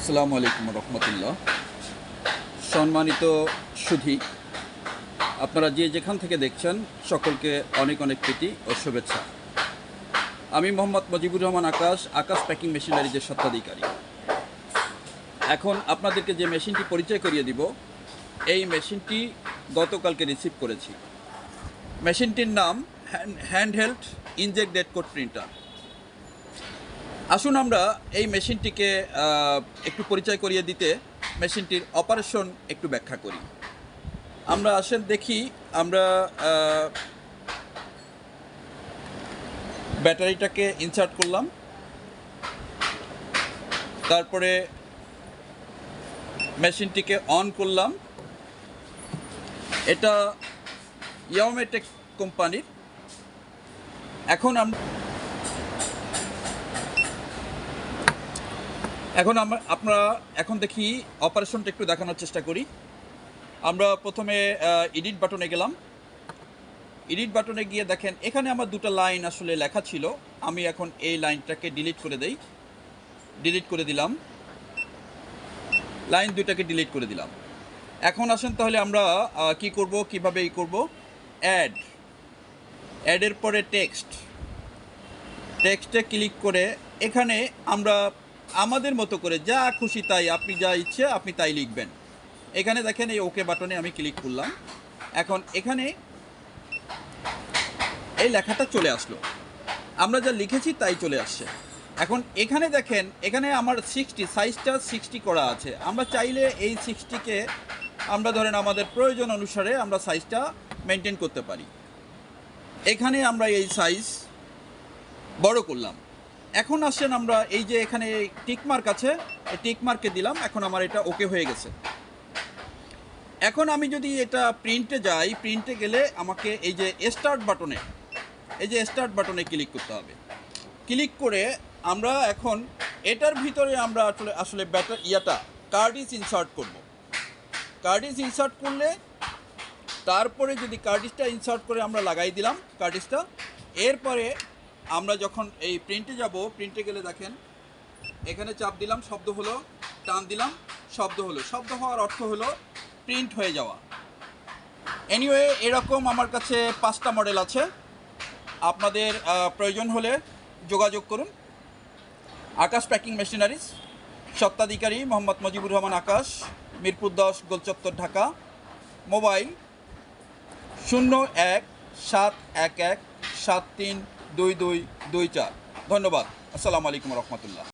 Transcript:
আসসালামু আলাইকুম রহমতুল্লাহ। সম্মানিত সুধী, আপনারা যে যেখান থেকে দেখছেন সকলকে অনেক অনেক প্রীতি ও শুভেচ্ছা। আমি মোহাম্মদ মজিবুর রহমান আকাশ প্যাকিং মেশিনারিজের স্বত্বাধিকারী। এখন আপনাদেরকে যে মেশিনটি পরিচয় করিয়ে দিব, এই মেশিনটি গতকালকে রিসিভ করেছি। মেশিনটির নাম handheld inject dead code printer. আসুন আমরা এই মেশিনটিকে একটু পরিচয় করিয়ে দিতে মেশিনটির অপারেশন একটু ব্যাখ্যা করি। আমরা আসেন দেখি, আমরা ব্যাটারিটাকে ইনসার্ট করলাম, তারপরে মেশিনটিকে অন করলাম। এটা ইয়াওমেটেক কোম্পানির। আমরা এখন দেখি অপারেশনটা একটু দেখানোর চেষ্টা করি। আমরা প্রথমে এডিট বাটনে গেলাম। এডিট বাটনে গিয়ে দেখেন এখানে আমার দুটো লাইন আসলে লেখা ছিল। আমি এখন এই লাইনটাকে ডিলিট করে দেই। ডিলিট করে দিলাম, লাইন দুটাকে ডিলিট করে দিলাম। এখন আসেন তাহলে আমরা কি করব, কিভাবে করব। অ্যাডের পরে টেক্সটে ক্লিক করে এখানে আমরা আমাদের মতো করে যা খুশি তাই, আপনি যা ইচ্ছে আপনি তাই লিখবেন। এখানে দেখেন এই ওকে বাটনে আমি ক্লিক করলাম। এখন এখানে এই লেখাটা চলে আসলো, আমরা যা লিখেছি তাই চলে আসছে। এখন এখানে দেখেন, এখানে আমার সাইজটা 60 করা আছে। আমরা চাইলে এই 60কে আমরা ধরেন আমাদের প্রয়োজন অনুসারে আমরা সাইজটা মেনটেন করতে পারি। এখানে আমরা এই সাইজ বড় করলাম। এখন আসেন আমরা এই যে এখানে টিকমার্ক আছে, এই টিকমার্কে দিলাম। এখন আমার এটা ওকে হয়ে গেছে। এখন আমি যদি এটা প্রিন্টে যাই, প্রিন্টে গেলে আমাকে এই যে স্টার্ট বাটনে ক্লিক করতে হবে। ক্লিক করে আমরা এখন এটার ভিতরে আমরা আসলে কার্টিজ ইনসার্ট করব। কার্টিজ ইনসার্ট করলে তারপরে যদি কার্টিজটা ইনসার্ট করে আমরা লাগাই দিলাম কার্টিজটা, এরপরে আমরা যখন এই প্রিন্টে যাব, প্রিন্টে গেলে দেখেন এখানে চাপ দিলাম, শব্দ হলো, টান দিলাম, শব্দ হলো। শব্দ হওয়ার অর্থ হলো প্রিন্ট হয়ে যাওয়া। এনিওয়ে, এরকম আমার কাছে 5টা মডেল আছে। আপনাদের প্রয়োজন হলে যোগাযোগ করুন। আকাশ প্যাকিং মেশিনারিজ, স্বত্বাধিকারী মোহাম্মদ মজিবুর রহমান আকাশ, মিরপুর 10, গোলচত্বর, ঢাকা। মোবাইল 017117322224। ধন্যবাদ। আসসালামু আলাইকুম রহমতুল্লাহ।